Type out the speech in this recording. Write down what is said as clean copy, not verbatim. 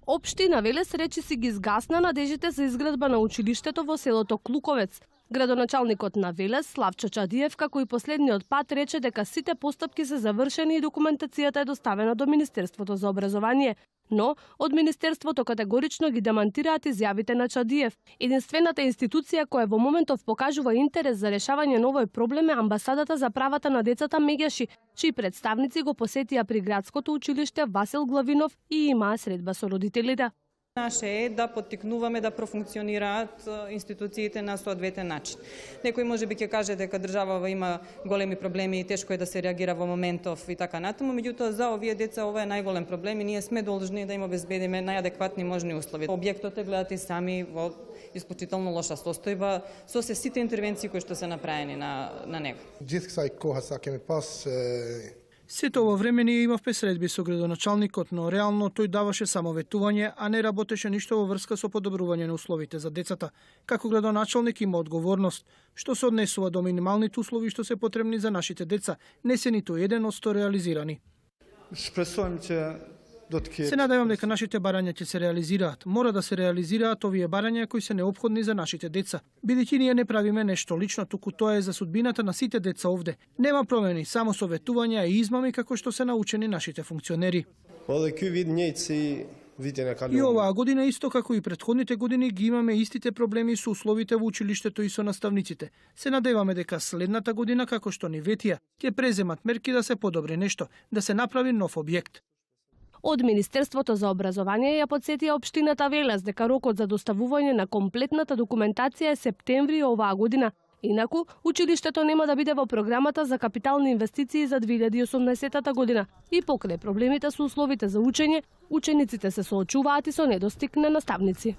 Општина Велес речиси ги згасна надежите за изградба на училиштето во селото Клуковец. Градоначалникот на Велес, Славчо Чадиев, како и последниот пат, рече дека сите постапки се завршени и документацијата е доставена до Министерството за образование. Но, од Министерството категорично ги демантираат изјавите на Чадиев. Единствената институција која во моментов покажува интерес за решавање на овој проблем е Амбасадата за правата на децата Меѓаши, чии представници го посетија при градското училиште Васил Главинов и имаа средба со родителите. Наше е да поттикнуваме да профункционираат институциите на соодветен начин. Некој може би ќе каже дека државава има големи проблеми и тешко е да се реагира во моментов и така натаму, меѓутоа за овие деца ова е најголем проблем и ние сме должни да им обезбедиме најадекватни можни услови. Објектот е, гледате сами, во исклучително лоша состојба со сите интервенции кои што се направени на него. Сето ово време ние имавме средби со градоначалникот, но реално тој даваше само ветување, а не работеше ништо во врска со подобрување на условите за децата. Како градоначалник има одговорност, што се однесува до минималните услови што се потребни за нашите деца, не се ниту еден од 100 реализирани. Се надевам дека нашите барања ќе се реализираат. Мора да се реализираат овие барања кои се неопходни за нашите деца. Бидејќи ние не правиме нешто лично, туку тоа е за судбината на сите деца овде. Нема промени, само советувања и измами како што се научени нашите функционери. И оваа година исто како и претходните години ги имаме истите проблеми со условите во училиштето и со наставниците. Се надеваме дека следната година, како што ни ветија, ќе преземат мерки да се подобри нешто, да се направи нов објект. Од Министерството за образование ја подсетија општината Велес дека рокот за доставување на комплетната документација е септември оваа година. Инаку, училиштето нема да биде во програмата за капитални инвестиции за 2018 година. И покрај проблемите со условите за учење, учениците се соочуваат и со недостиг на наставници.